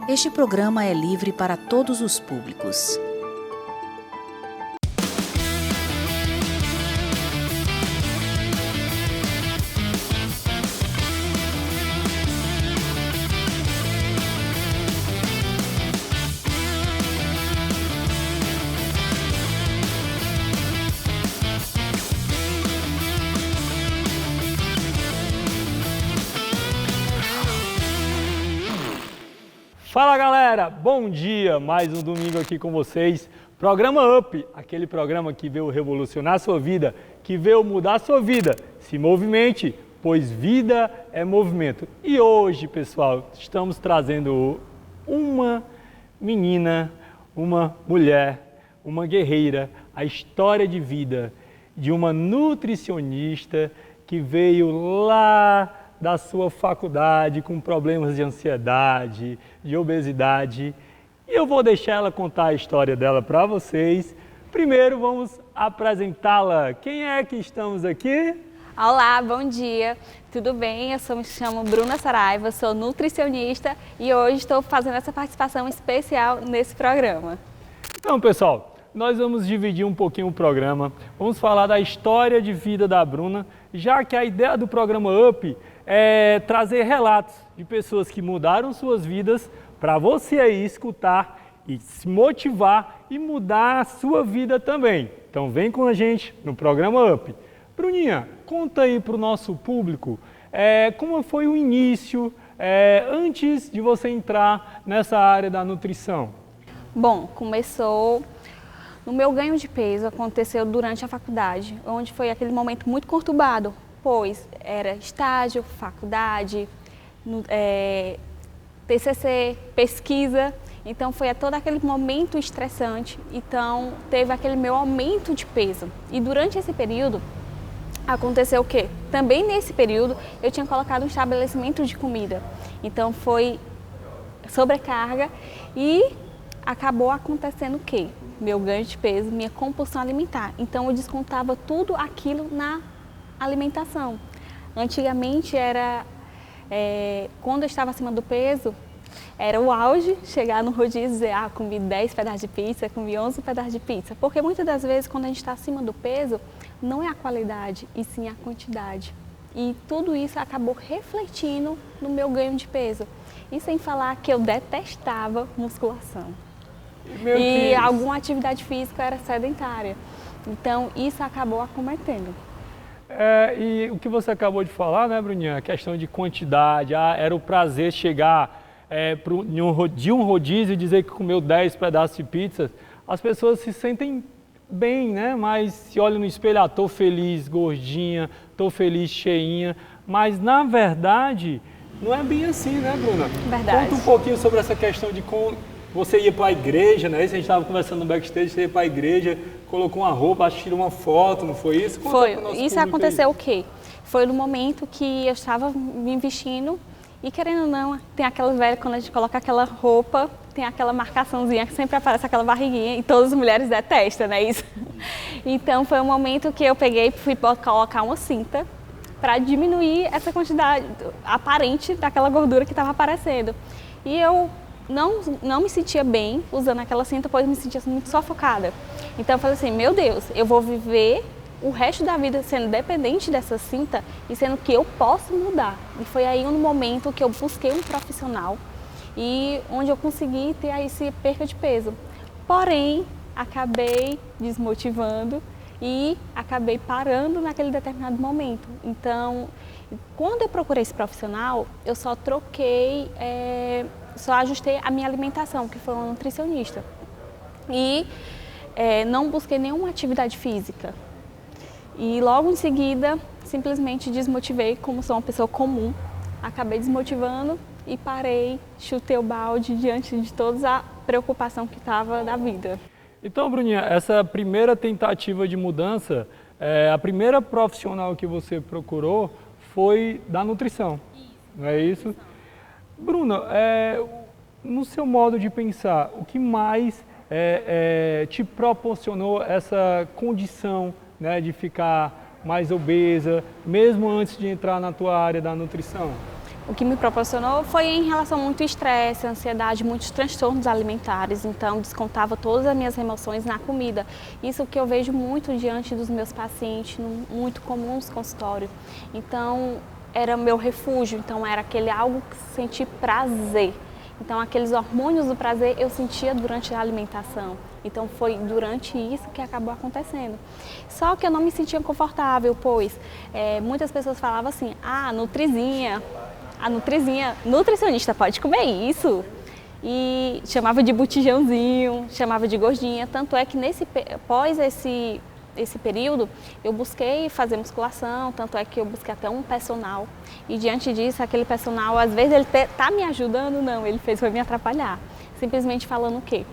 Este programa é livre para todos os públicos. Fala galera, bom dia, mais um domingo aqui com vocês, programa UP, aquele programa que veio revolucionar a sua vida, que veio mudar a sua vida, se movimente, pois vida é movimento. E hoje, pessoal, estamos trazendo uma menina, uma mulher, uma guerreira, a história de vida de uma nutricionista que veio lá da sua faculdade com problemas de ansiedade, de obesidade. E eu vou deixar ela contar a história dela para vocês. Primeiro vamos apresentá-la. Quem é que estamos aqui? Olá, bom dia. Tudo bem? Me chamo Bruna Saraiva, sou nutricionista e hoje estou fazendo essa participação especial nesse programa. Então, pessoal, nós vamos dividir um pouquinho o programa. Vamos falar da história de vida da Bruna, já que a ideia do programa UP é trazer relatos de pessoas que mudaram suas vidas para você aí escutar e se motivar e mudar a sua vida também. Então vem com a gente no programa UP. Bruninha, conta aí para o nosso público como foi o início antes de você entrar nessa área da nutrição. Bom, começou no meu ganho de peso, aconteceu durante a faculdade, onde foi aquele momento muito conturbado, pois era estágio, faculdade, TCC, pesquisa, então foi todo aquele momento estressante, então teve aquele meu aumento de peso. E durante esse período, aconteceu o quê? Também nesse período, eu tinha colocado um estabelecimento de comida, então foi sobrecarga e acabou acontecendo o quê? Meu ganho de peso, minha compulsão alimentar, então eu descontava tudo aquilo na alimentação. Antigamente quando eu estava acima do peso, era o auge chegar no rodízio e dizer, comi 10 pedaços de pizza, comi 11 pedaços de pizza. Porque muitas das vezes quando a gente está acima do peso, não é a qualidade e sim a quantidade. E tudo isso acabou refletindo no meu ganho de peso. E sem falar que eu detestava musculação. E alguma atividade física era sedentária. Então isso acabou acometendo. E o que você acabou de falar, né, Bruninha? A questão de quantidade, era o prazer chegar de um rodízio e dizer que comeu 10 pedaços de pizza. As pessoas se sentem bem, né? Mas se olham no espelho, tô feliz, gordinha, tô feliz, cheinha. Mas na verdade, não é bem assim, né, Bruna? Verdade. Conta um pouquinho sobre essa questão de como você ia para a igreja, né? Isso a gente estava conversando no backstage, você ia para a igreja, colocou uma roupa, acho que tirou uma foto, não foi isso? Foi. Isso aconteceu o quê? Foi no momento que eu estava me vestindo e, querendo ou não, tem aquela velha, quando a gente coloca aquela roupa, tem aquela marcaçãozinha que sempre aparece aquela barriguinha e todas as mulheres detestam, né? Isso. Então foi um momento que eu peguei e fui colocar uma cinta para diminuir essa quantidade aparente daquela gordura que estava aparecendo. E eu não me sentia bem usando aquela cinta, pois me sentia muito sufocada. Então eu falei assim, meu Deus, eu vou viver o resto da vida sendo dependente dessa cinta e sendo que eu posso mudar. E foi aí no momento que eu busquei um profissional e onde eu consegui ter aí esse perca de peso. Porém, acabei desmotivando e acabei parando naquele determinado momento. Então, quando eu procurei esse profissional, eu só ajustei a minha alimentação, que foi uma nutricionista. E não busquei nenhuma atividade física. E logo em seguida, simplesmente desmotivei, como sou uma pessoa comum. Acabei desmotivando e parei, chutei o balde diante de toda a preocupação que estava da vida. Então, Bruninha, essa primeira tentativa de mudança, a primeira profissional que você procurou foi da nutrição, não é isso? Bruna, no seu modo de pensar, o que mais te proporcionou essa condição, né, de ficar mais obesa, mesmo antes de entrar na tua área da nutrição? O que me proporcionou foi em relação a muito estresse, ansiedade, muitos transtornos alimentares. Então, descontava todas as minhas emoções na comida. Isso que eu vejo muito diante dos meus pacientes, muito comum nos consultórios. Então, era meu refúgio. Então, era aquele algo que senti prazer. Então, aqueles hormônios do prazer eu sentia durante a alimentação. Então, foi durante isso que acabou acontecendo. Só que eu não me sentia confortável, pois muitas pessoas falavam assim, Nutrizinha, a nutricionista pode comer isso. E chamava de botijãozinho, chamava de gordinha. Tanto é que após esse período, eu busquei fazer musculação, tanto é que eu busquei até um personal. E diante disso, aquele personal, às vezes ele tá me ajudando, não, ele foi me atrapalhar. Simplesmente falando o quê?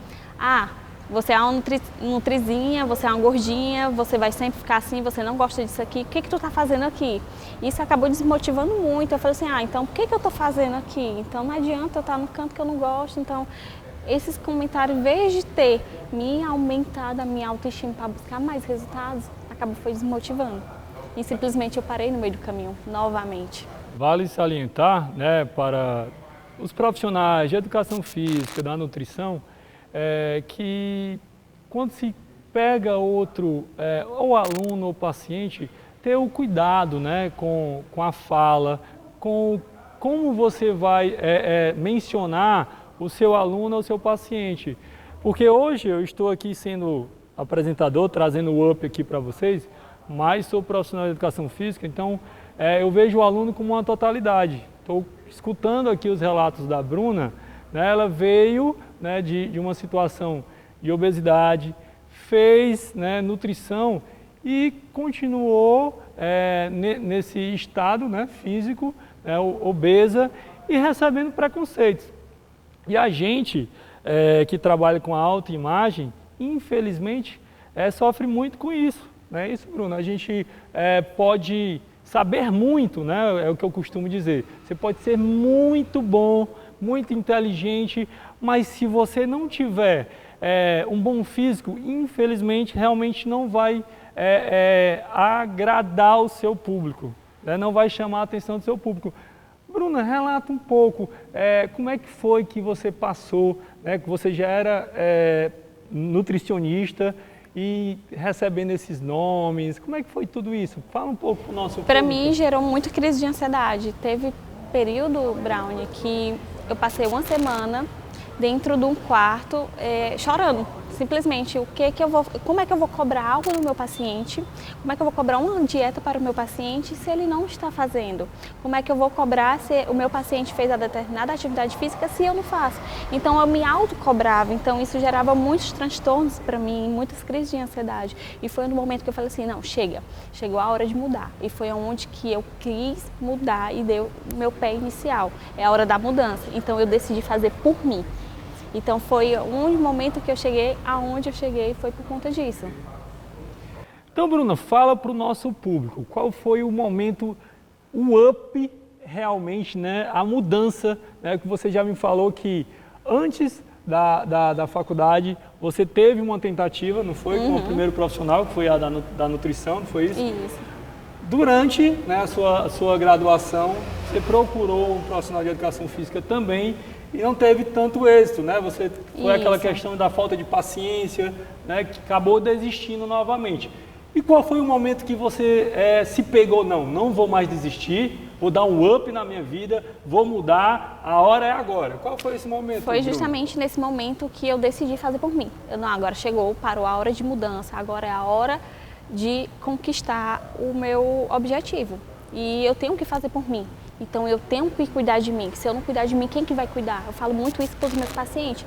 Você é uma nutrizinha, você é uma gordinha, você vai sempre ficar assim, você não gosta disso aqui, o que tu tá fazendo aqui? Isso acabou desmotivando muito. Eu falei assim, então o que eu tô fazendo aqui? Então não adianta eu estar no canto que eu não gosto. Então esses comentários, em vez de ter me aumentado a minha autoestima para buscar mais resultados, foi desmotivando. E simplesmente eu parei no meio do caminho, novamente. Vale salientar, né, para os profissionais de educação física, da nutrição, que quando se pega outro, ou aluno ou paciente, ter o cuidado, né, com a fala, com como você vai mencionar o seu aluno ou o seu paciente. Porque hoje eu estou aqui sendo apresentador, trazendo o UP aqui para vocês, mas sou profissional de educação física, então eu vejo o aluno como uma totalidade. Estou escutando aqui os relatos da Bruna, né, ela veio, né, de uma situação de obesidade, fez, né, nutrição e continuou nesse estado, né, físico, obesa e recebendo preconceitos. E a gente que trabalha com a autoimagem, infelizmente, sofre muito com isso. Não é isso, Bruno? A gente pode saber muito, né, é o que eu costumo dizer. Você pode ser muito bom, muito inteligente, mas se você não tiver um bom físico, infelizmente, realmente não vai agradar o seu público, né? Não vai chamar a atenção do seu público. Bruna, relata um pouco, como é que foi que você passou, né, que você já era nutricionista e recebendo esses nomes, como é que foi tudo isso? Fala um pouco para o nosso público. Para mim, gerou muito crise de ansiedade. Teve período, Brownie, que eu passei uma semana dentro de um quarto chorando. Simplesmente, como é que eu vou cobrar algo no meu paciente? Como é que eu vou cobrar uma dieta para o meu paciente se ele não está fazendo? Como é que eu vou cobrar se o meu paciente fez a determinada atividade física se eu não faço? Então eu me autocobrava, então isso gerava muitos transtornos para mim, muitas crises de ansiedade. E foi no momento que eu falei assim, não, chegou a hora de mudar. E foi onde que eu quis mudar e deu meu pé inicial. É a hora da mudança, então eu decidi fazer por mim. Então foi um momento que eu cheguei aonde eu cheguei, foi por conta disso. Então, Bruna, fala para o nosso público, qual foi o momento, o up realmente, né, a mudança, né, que você já me falou que antes da faculdade você teve uma tentativa, não foi? Com o primeiro profissional, que foi a da nutrição, não foi isso? Isso. Durante, né, a sua graduação, você procurou um profissional de educação física também, e não teve tanto êxito, né? Foi aquela questão da falta de paciência, né, que acabou desistindo novamente. E qual foi o momento que você se pegou? Não vou mais desistir, vou dar um up na minha vida, vou mudar, a hora é agora. Qual foi esse momento? Foi justamente nesse momento que eu decidi fazer por mim. Agora parou a hora de mudança, agora é a hora de conquistar o meu objetivo. E eu tenho que fazer por mim. Então eu tenho que cuidar de mim, se eu não cuidar de mim, quem que vai cuidar? Eu falo muito isso para os meus pacientes,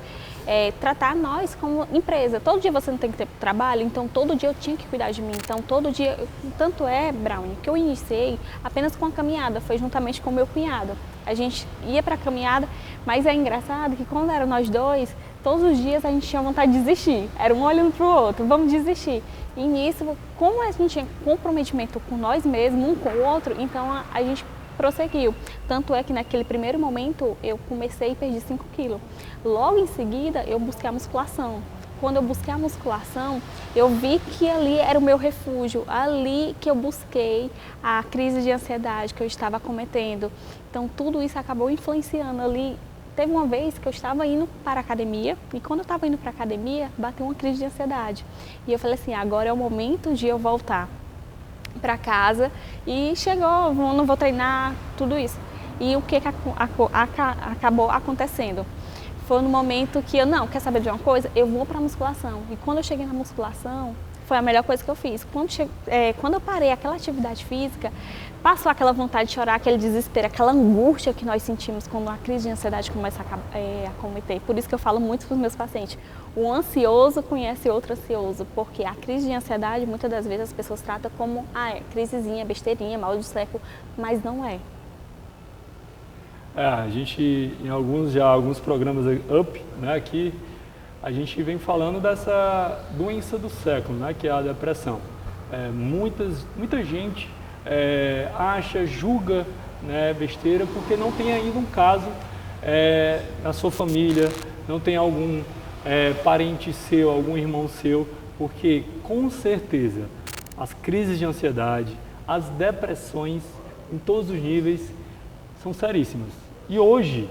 tratar nós como empresa. Todo dia você não tem que ter trabalho, então todo dia eu tinha que cuidar de mim. Então todo dia, tanto Brownie, que eu iniciei apenas com a caminhada, foi juntamente com o meu cunhado. A gente ia para a caminhada, mas é engraçado que quando eram nós dois, todos os dias a gente tinha vontade de desistir. Era um olhando para o outro, vamos desistir. E nisso, como a gente tinha comprometimento com nós mesmos, um com o outro, então a gente prosseguiu. Tanto é que naquele primeiro momento eu comecei e perdi 5 quilos. Logo em seguida eu busquei a musculação. quando eu busquei a musculação, eu vi que ali era o meu refúgio, ali que eu busquei a crise de ansiedade que eu estava cometendo. Então tudo isso acabou influenciando ali. Teve uma vez que eu estava indo para a academia e quando eu estava indo para a academia, bateu uma crise de ansiedade. E eu falei assim, agora é o momento de eu voltar para casa e chegou, não vou treinar, tudo isso. E o que acabou acontecendo? Foi no momento que eu, não, quer saber de uma coisa? Eu vou para a musculação. E quando eu cheguei na musculação, foi a melhor coisa que eu fiz. Quando eu parei aquela atividade física, passou aquela vontade de chorar, aquele desespero, aquela angústia que nós sentimos quando a crise de ansiedade começa a cometer. Por isso que eu falo muito para os meus pacientes. O ansioso conhece outro ansioso, porque a crise de ansiedade, muitas das vezes as pessoas tratam como, crisezinha, besteirinha, mal de século, mas não é. A gente, em alguns programas UP, né, aqui, a gente vem falando dessa doença do século, né, que é a depressão. Muita gente julga, né, besteira, porque não tem ainda um caso na sua família, não tem algum parente seu, algum irmão seu, porque com certeza as crises de ansiedade, as depressões em todos os níveis são seríssimas. E hoje,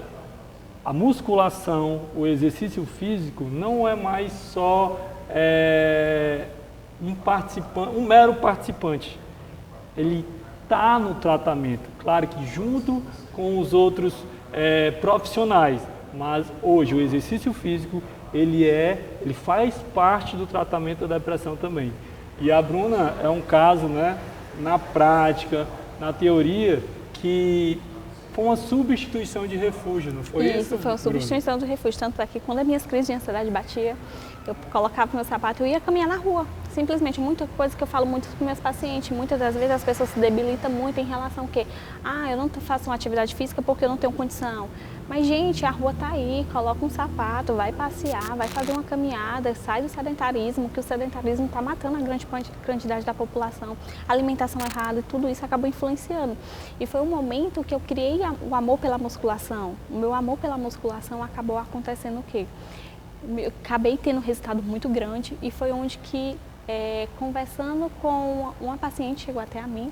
a musculação, o exercício físico não é mais só um mero participante. Ele está no tratamento, claro que junto com os outros profissionais, mas hoje o exercício físico ele faz parte do tratamento da depressão também. E a Bruna é um caso, né, na prática, na teoria, que foi uma substituição de refúgio, não foi isso? Isso, foi uma substituição de refúgio. Tanto é que quando as minhas crises de ansiedade batiam, eu colocava meu sapato e eu ia caminhar na rua. Simplesmente, muita coisa que eu falo muito com meus pacientes, muitas das vezes as pessoas se debilitam muito em relação ao quê? Eu não faço uma atividade física porque eu não tenho condição. Mas, gente, a rua tá aí, coloca um sapato, vai passear, vai fazer uma caminhada, sai do sedentarismo, que o sedentarismo está matando a grande quantidade da população, a alimentação errada e tudo isso acabou influenciando. E foi um momento que eu criei o amor pela musculação. O meu amor pela musculação acabou acontecendo o quê? Eu acabei tendo um resultado muito grande e foi onde que, conversando com uma paciente, chegou até a mim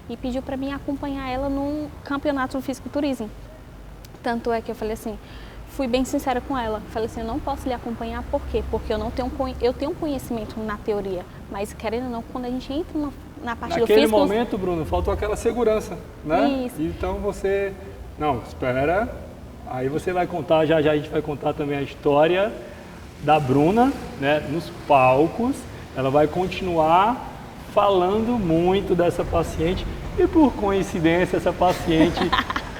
e pediu para mim acompanhar ela num campeonato de fisiculturismo. Tanto é que eu falei assim, fui bem sincera com ela, falei assim, eu não posso lhe acompanhar, por quê? Porque eu tenho conhecimento na teoria, mas querendo ou não, quando a gente entra na parte do físico... Naquele momento, Bruno, faltou aquela segurança, né? Isso. Então você, não, espera, aí você vai contar, já a gente vai contar também a história da Bruna, né, nos palcos, ela vai continuar falando muito dessa paciente e por coincidência essa paciente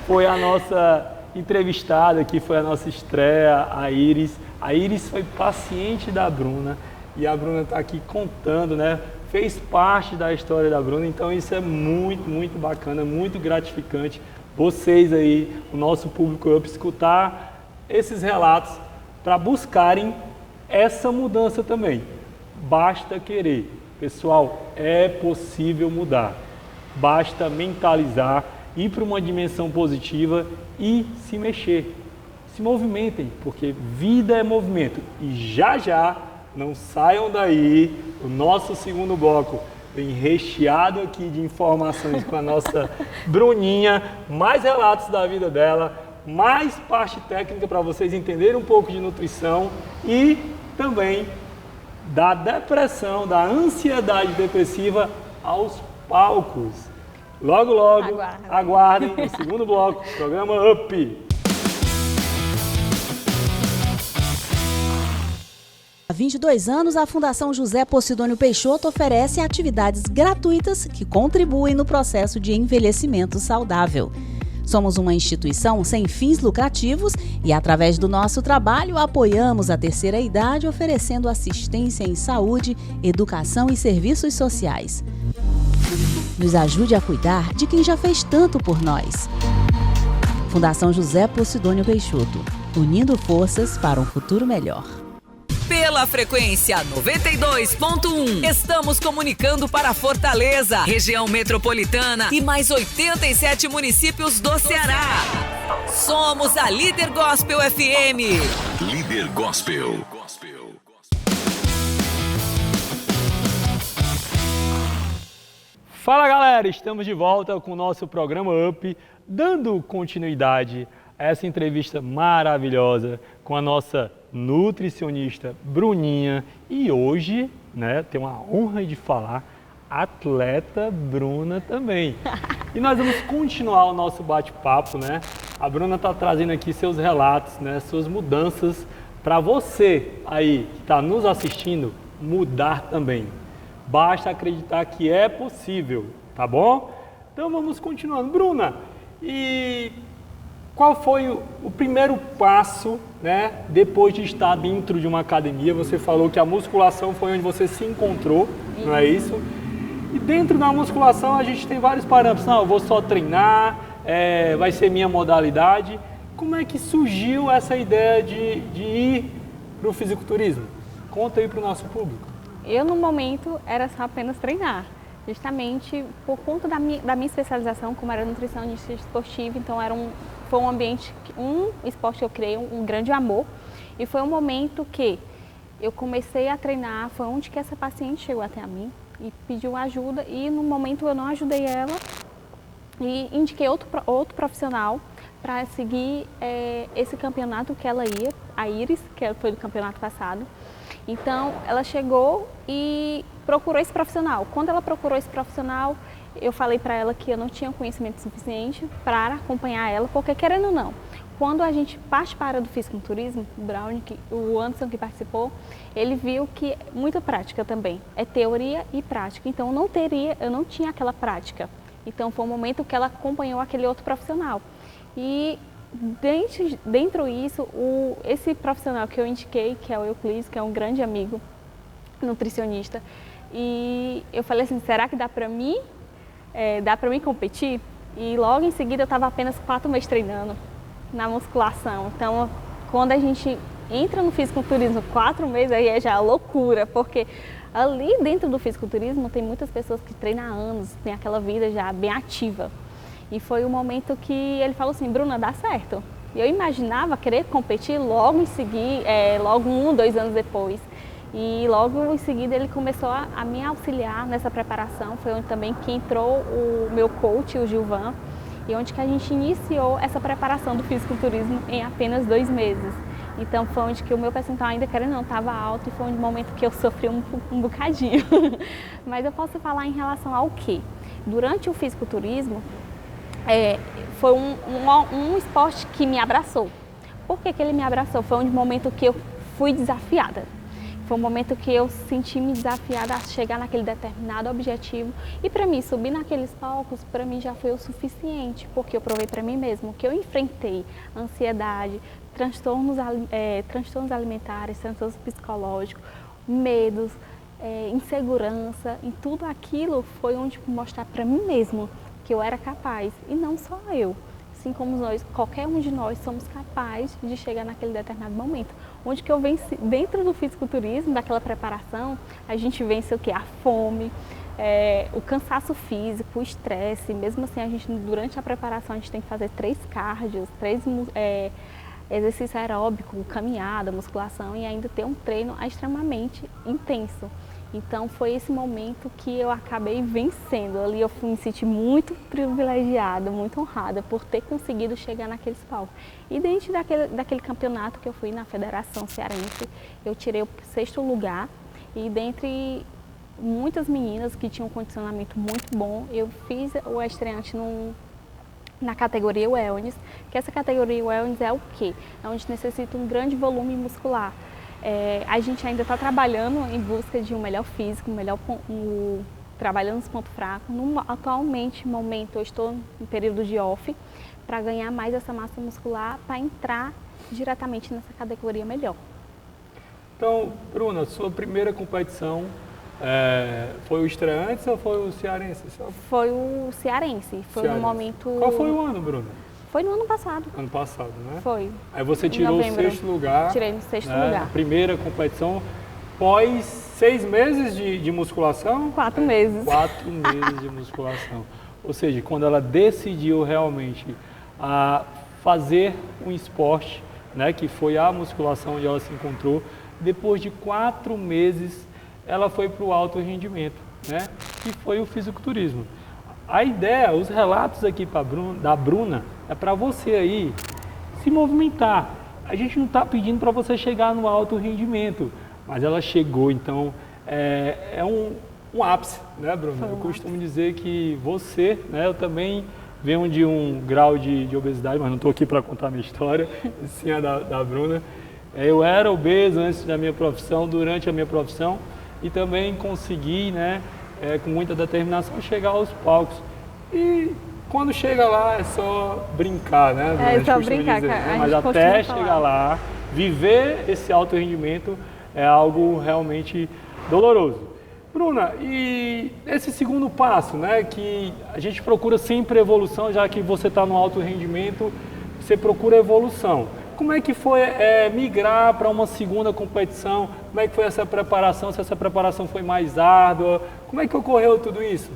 foi a nossa entrevistada aqui, foi a nossa estreia, a Iris. A Iris foi paciente da Bruna e a Bruna está aqui contando, né? Fez parte da história da Bruna, então isso é muito, muito bacana, muito gratificante. Vocês aí, o nosso público UP, escutar esses relatos para buscarem essa mudança também. Basta querer. Pessoal, é possível mudar. Basta mentalizar, ir para uma dimensão positiva e se mexer. Se movimentem, porque vida é movimento. E já, não saiam daí, o nosso segundo bloco vem recheado aqui de informações com a nossa Bruninha, mais relatos da vida dela, mais parte técnica para vocês entenderem um pouco de nutrição e também da depressão, da ansiedade depressiva aos palcos. Logo, aguardem o segundo bloco, programa UP. Há 22 anos, a Fundação José Posidônio Peixoto oferece atividades gratuitas que contribuem no processo de envelhecimento saudável. Somos uma instituição sem fins lucrativos e, através do nosso trabalho, apoiamos a terceira idade oferecendo assistência em saúde, educação e serviços sociais. Nos ajude a cuidar de quem já fez tanto por nós. Fundação José Posidônio Peixoto, unindo forças para um futuro melhor. Pela frequência 92.1, estamos comunicando para Fortaleza, região metropolitana e mais 87 municípios do Ceará. Somos a Líder Gospel FM. Líder Gospel. Fala galera, estamos de volta com o nosso programa Up, dando continuidade a essa entrevista maravilhosa com a nossa nutricionista Bruninha e hoje, né, tenho a honra de falar, atleta Bruna também. E nós vamos continuar o nosso bate-papo, né? A Bruna está trazendo aqui seus relatos, né, suas mudanças para você aí que está nos assistindo mudar também. Basta acreditar que é possível, tá bom? Então vamos continuando. Bruna, e qual foi o primeiro passo, né, depois de estar dentro de uma academia? Você falou que a musculação foi onde você se encontrou, não é isso? E dentro da musculação a gente tem vários parâmetros. Não, eu vou só treinar, vai ser minha modalidade. Como é que surgiu essa ideia de ir para o fisiculturismo? Conta aí para o nosso público. Eu, no momento, era só apenas treinar, justamente por conta da minha especialização, como era nutricionista esportiva, então foi um ambiente, um esporte que eu criei, um grande amor, e foi um momento que eu comecei a treinar, foi onde que essa paciente chegou até a mim e pediu ajuda, e no momento eu não ajudei ela, e indiquei outro profissional para seguir esse campeonato que ela ia, a Iris, que foi do campeonato passado. Então, ela chegou e procurou esse profissional. Quando ela procurou esse profissional, eu falei para ela que eu não tinha conhecimento suficiente para acompanhar ela, porque querendo ou não, quando a gente parte para a área do fisiculturismo, o Anderson que participou, ele viu que muita prática também, é teoria e prática. Então, eu não tinha aquela prática. Então, foi um momento que ela acompanhou aquele outro profissional. E dentro disso, esse profissional que eu indiquei, que é o Euclides, que é um grande amigo nutricionista, e eu falei assim, será que dá para mim competir? E logo em seguida eu estava apenas 4 meses treinando na musculação. Então, quando a gente entra no fisiculturismo 4 meses, aí é já loucura, porque ali dentro do fisiculturismo tem muitas pessoas que treinam há anos, tem aquela vida já bem ativa. E foi o momento que ele falou assim, Bruna, dá certo. Eu imaginava querer competir logo em seguida, logo 1, 2 anos depois. E logo em seguida ele começou a me auxiliar nessa preparação. Foi onde também que entrou o meu coach, o Gilvan, e onde que a gente iniciou essa preparação do fisiculturismo em apenas 2 meses. Então foi onde que o meu percentual ainda querendo não estava alto e foi um momento que eu sofri um bocadinho. Mas eu posso falar em relação ao quê? Durante o fisiculturismo, foi um esporte que me abraçou. Por que ele me abraçou? Foi um momento que eu fui desafiada. Foi um momento que eu senti-me desafiada a chegar naquele determinado objetivo. E para mim, subir naqueles palcos, para mim já foi o suficiente, porque eu provei para mim mesmo que eu enfrentei ansiedade, transtornos alimentares, transtornos psicológicos, medos, insegurança. E tudo aquilo foi onde mostrar para mim mesmo que eu era capaz, e não só eu, assim como nós, qualquer um de nós somos capazes de chegar naquele determinado momento, onde que eu venci, dentro do fisiculturismo, daquela preparação, a gente vence o que? A fome, o cansaço físico, o estresse, mesmo assim durante a preparação a gente tem que fazer 3 cardios, 3 exercício aeróbico, caminhada, musculação e ainda ter um treino extremamente intenso. Então foi esse momento que eu acabei vencendo. Ali eu me senti muito privilegiada, muito honrada por ter conseguido chegar naqueles palcos. E dentro daquele campeonato que eu fui na Federação Cearense, eu tirei o 6º lugar e dentre muitas meninas que tinham um condicionamento muito bom, eu fiz o estreante na categoria Wellness, que essa categoria Wellness é o quê? É onde necessita um grande volume muscular. A gente ainda está trabalhando em busca de um melhor físico, trabalhando nos pontos fracos. Atualmente, no momento, eu estou em período de off para ganhar mais essa massa muscular para entrar diretamente nessa categoria melhor. Então, Bruna, sua primeira competição foi o estreante ou foi o cearense? Foi o cearense. Foi no momento... Qual foi o ano, Bruna? Foi no ano passado. Ano passado, né? Foi. Aí você tirou o 6º lugar. Tirei no 6º lugar. Primeira competição, pós 6 meses de musculação? 4 meses. 4 meses de musculação. Ou seja, quando ela decidiu realmente fazer um esporte, né, que foi a musculação onde ela se encontrou, depois de 4 meses ela foi para o alto rendimento. né, que foi o fisiculturismo. A ideia, os relatos aqui da Bruna, é para você aí se movimentar. A gente não está pedindo para você chegar no alto rendimento, mas ela chegou, então é um ápice, né, Bruna? Eu costumo dizer que você, né, eu também venho de um grau de obesidade, mas não estou aqui para contar a minha história, sim a da Bruna. Eu era obeso antes da minha profissão, durante a minha profissão, e também consegui, né, com muita determinação, chegar aos palcos. E quando chega lá é só brincar, né? É só brincar, dizer, né? Mas até chegar lá, viver esse alto rendimento é algo realmente doloroso. Bruna, e esse segundo passo, né, que a gente procura sempre evolução, já que você está no alto rendimento, você procura evolução. Como é que foi migrar para uma segunda competição? Como é que foi essa preparação? Se essa preparação foi mais árdua? Como é que ocorreu tudo isso?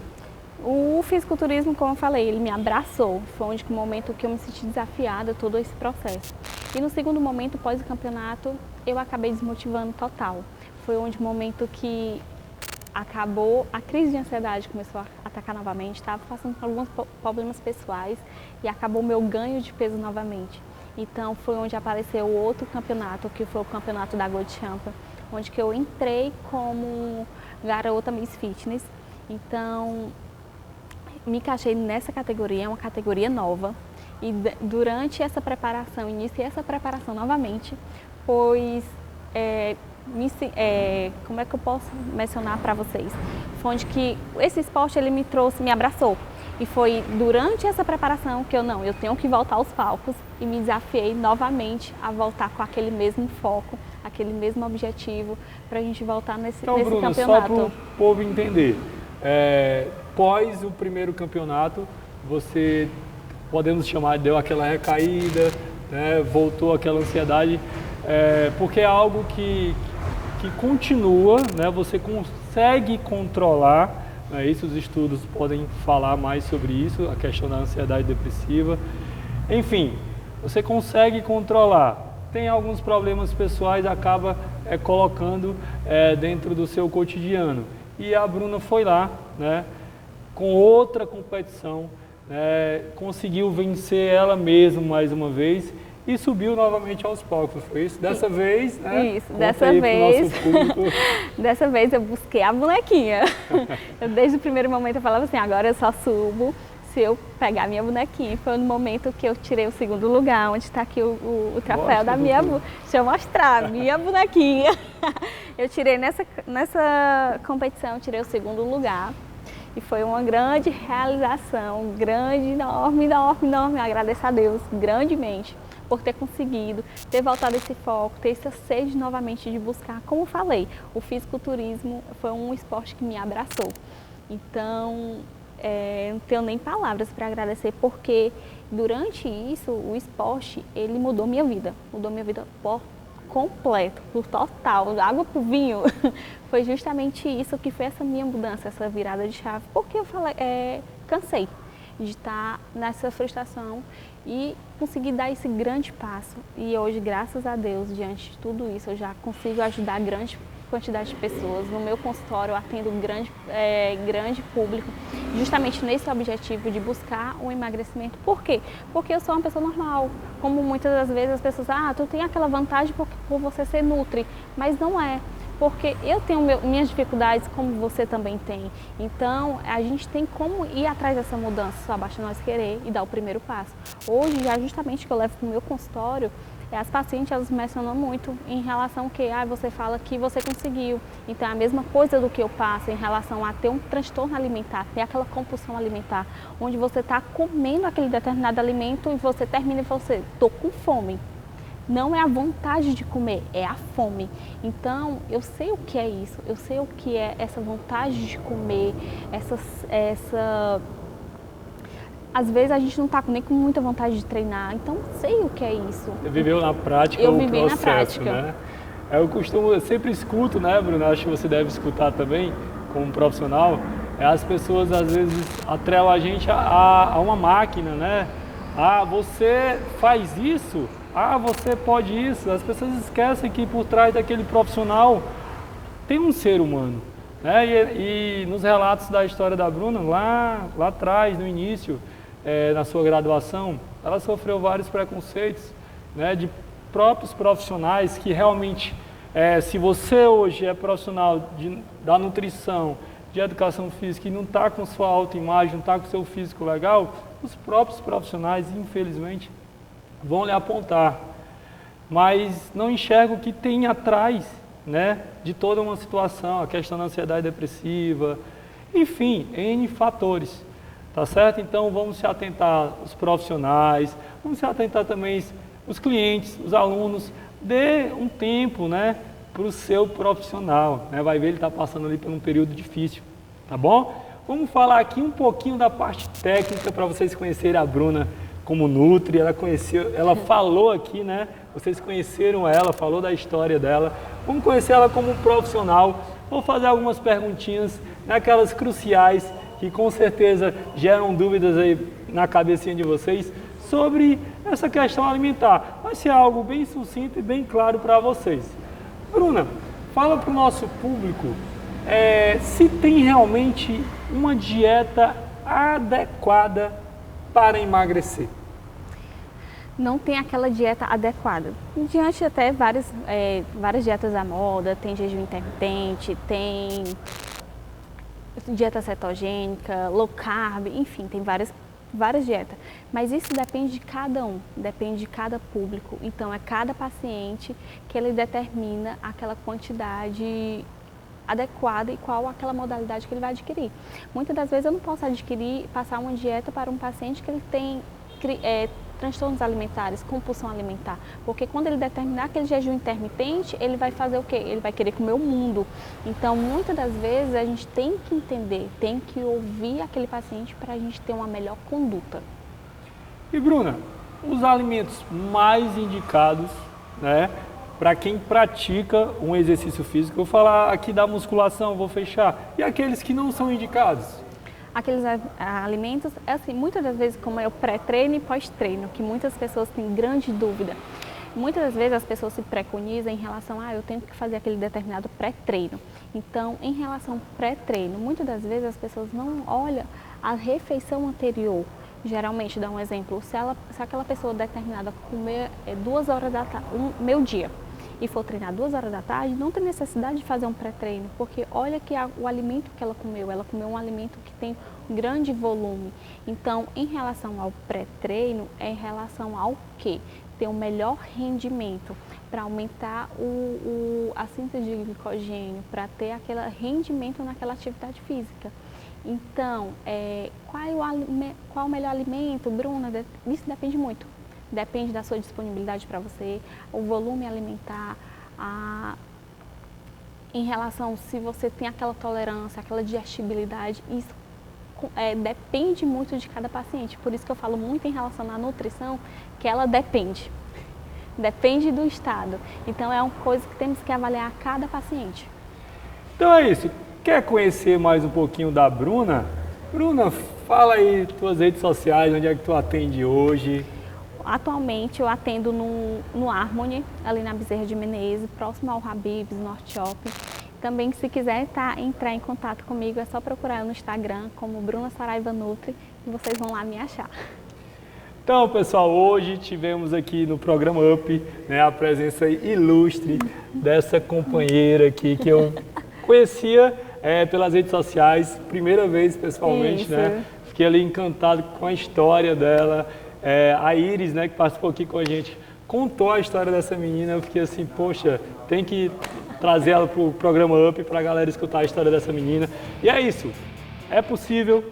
O fisiculturismo, como eu falei, ele me abraçou. Foi onde, no momento que eu me senti desafiada, todo esse processo. E no segundo momento, pós o campeonato, eu acabei desmotivando total. Foi onde o momento que acabou, a crise de ansiedade começou a atacar novamente, estava passando por alguns problemas pessoais e acabou o meu ganho de peso novamente. Então foi onde apareceu o outro campeonato, que foi o campeonato da Gold Champion, onde que eu entrei como garota Miss Fitness. Então me encaixei nessa categoria, é uma categoria nova. E durante essa preparação, iniciei essa preparação novamente, pois como é que eu posso mencionar para vocês? Foi onde que esse esporte ele me abraçou. E foi durante essa preparação que eu tenho que voltar aos palcos e me desafiei novamente a voltar com aquele mesmo foco, aquele mesmo objetivo para a gente voltar nesse Bruna, campeonato. Só para o povo entender, pós o primeiro campeonato, você, podemos chamar, deu aquela recaída, né, voltou aquela ansiedade, porque é algo que continua, né, você consegue controlar. Isso, os estudos podem falar mais sobre isso, a questão da ansiedade depressiva. Enfim, você consegue controlar. Tem alguns problemas pessoais, acaba colocando dentro do seu cotidiano. E a Bruna foi lá, né, com outra competição, conseguiu vencer ela mesma mais uma vez e subiu novamente aos palcos, foi isso? Dessa vez, né? Isso, dessa vez. Dessa vez eu busquei a bonequinha. Desde o primeiro momento eu falava assim, agora eu só subo se eu pegar a minha bonequinha. Foi no momento que eu tirei o segundo lugar, onde está aqui o troféu da minha bonequinha. Deixa eu mostrar, minha bonequinha. Eu tirei nessa competição, eu tirei o segundo lugar. E foi uma grande realização, grande, enorme. Agradeço a Deus grandemente por ter conseguido, ter voltado esse foco, ter essa sede novamente de buscar. Como falei, o fisiculturismo foi um esporte que me abraçou. Então, não tenho nem palavras para agradecer, porque durante isso, o esporte, ele mudou minha vida por completo, por total, da água pro vinho. Foi justamente isso que foi essa minha mudança, essa virada de chave, porque eu falei, cansei de estar nessa frustração e consegui dar esse grande passo. E hoje, graças a Deus, diante de tudo isso, eu já consigo ajudar grande quantidade de pessoas. No meu consultório eu atendo grande público, justamente nesse objetivo de buscar um emagrecimento. Por quê? Porque eu sou uma pessoa normal. Como muitas das vezes as pessoas, tu tem aquela vantagem por você ser nutri, mas não é. Porque eu tenho minhas dificuldades, como você também tem. Então, a gente tem como ir atrás dessa mudança, só basta nós querer e dar o primeiro passo. Hoje, já justamente que eu levo para o meu consultório, as pacientes, elas mencionam muito em relação que você fala que você conseguiu. Então, é a mesma coisa do que eu passo em relação a ter um transtorno alimentar, ter aquela compulsão alimentar, onde você está comendo aquele determinado alimento e você termina e fala assim, estou com fome. Não é a vontade de comer, é a fome. Então, eu sei o que é isso, eu sei o que é essa vontade de comer, Às vezes a gente não está nem com muita vontade de treinar, então sei o que é isso. Você viveu na prática o processo, na prática. Né? Eu sempre escuto, né, Bruna? Acho que você deve escutar também, como profissional, as pessoas às vezes atrelam a gente a uma máquina, né? Você faz isso? Você pode isso. As pessoas esquecem que por trás daquele profissional tem um ser humano. né? E nos relatos da história da Bruna, lá atrás, no início, na sua graduação, ela sofreu vários preconceitos, né, de próprios profissionais que realmente, se você hoje é profissional da nutrição, de educação física e não está com sua autoimagem, não está com seu físico legal, os próprios profissionais, infelizmente, vão lhe apontar, mas não enxergam o que tem atrás, né, de toda uma situação, a questão da ansiedade depressiva, enfim, N fatores, tá certo? Então vamos se atentar os profissionais, vamos se atentar também os clientes, os alunos, dê um tempo, né, para o seu profissional, né? Vai ver, ele está passando ali por um período difícil, tá bom? Vamos falar aqui um pouquinho da parte técnica para vocês conhecerem a Bruna como Nutri. Ela falou aqui, né? Vocês conheceram ela, falou da história dela. Vamos conhecer ela como profissional. Vou fazer algumas perguntinhas, aquelas cruciais que com certeza geram dúvidas aí na cabecinha de vocês sobre essa questão alimentar. Vai ser algo bem sucinto e bem claro para vocês. Bruna, fala para o nosso público se tem realmente uma dieta adequada para emagrecer. Não tem aquela dieta adequada. Diante até várias dietas à moda, tem jejum intermitente, tem dieta cetogênica, low carb, enfim, tem várias dietas. Mas isso depende de cada um, depende de cada público. Então é cada paciente que ele determina aquela quantidade adequada e qual aquela modalidade que ele vai adquirir. Muitas das vezes eu não posso passar uma dieta para um paciente que ele tem transtornos alimentares, compulsão alimentar, porque quando ele determinar aquele jejum intermitente, ele vai fazer o quê? Ele vai querer comer o mundo. Então, muitas das vezes a gente tem que entender, tem que ouvir aquele paciente para a gente ter uma melhor conduta. E Bruna, os alimentos mais indicados, né, para quem pratica um exercício físico, eu vou falar aqui da musculação, vou fechar, e aqueles que não são indicados? Aqueles alimentos, assim, muitas das vezes como é o pré-treino e pós-treino, que muitas pessoas têm grande dúvida. Muitas das vezes as pessoas se preconizam em relação a eu tenho que fazer aquele determinado pré-treino. Então, em relação ao pré-treino, muitas das vezes as pessoas não olham a refeição anterior. Geralmente, dá um exemplo, se aquela pessoa determinada comer 2 horas da tarde, meio-dia, e for treinar 2 horas da tarde, não tem necessidade de fazer um pré-treino, porque olha que o alimento que ela comeu um alimento que tem um grande volume. Então, em relação ao pré-treino, é em relação ao quê? Ter um melhor rendimento, para aumentar a síntese de glicogênio, para ter aquele rendimento naquela atividade física. Então, qual o melhor alimento, Bruna? Isso depende muito. Depende da sua disponibilidade para você, o volume alimentar, em relação se você tem aquela tolerância, aquela digestibilidade, isso depende muito de cada paciente. Por isso que eu falo muito em relação à nutrição, que ela depende do estado. Então é uma coisa que temos que avaliar cada paciente. Então é isso. Quer conhecer mais um pouquinho da Bruna? Bruna, fala aí tuas redes sociais, onde é que tu atende hoje? Atualmente eu atendo no Harmony, ali na Bezerra de Menezes, próximo ao Habib's, Norte Shopping. Também, se quiser entrar em contato comigo, é só procurar no Instagram como Bruna Saraiva Nutri e vocês vão lá me achar. Então, pessoal, hoje tivemos aqui no programa Up, né, a presença ilustre dessa companheira aqui que eu conhecia pelas redes sociais, primeira vez pessoalmente, Isso. né? Fiquei ali encantado com a história dela. A Iris, né, que participou aqui com a gente, contou a história dessa menina. Eu fiquei assim, poxa, tem que trazer ela para o programa Up para a galera escutar a história dessa menina. E é isso, é possível,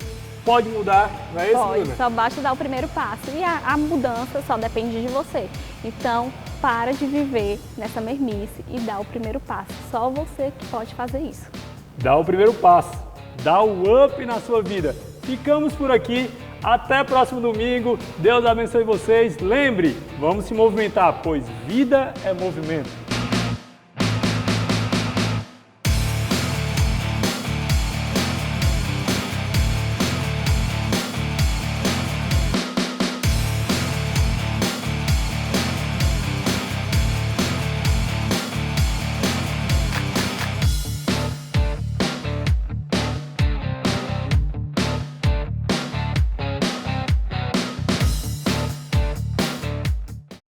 pode mudar, não é isso, Pode, Bruna? só basta dar o primeiro passo e a mudança só depende de você. Então, para de viver nessa mermice e dá o primeiro passo. Só você que pode fazer isso. Dá o primeiro passo, dá o up na sua vida. Ficamos por aqui. Até próximo domingo. Deus abençoe vocês. Lembre, vamos se movimentar, pois vida é movimento.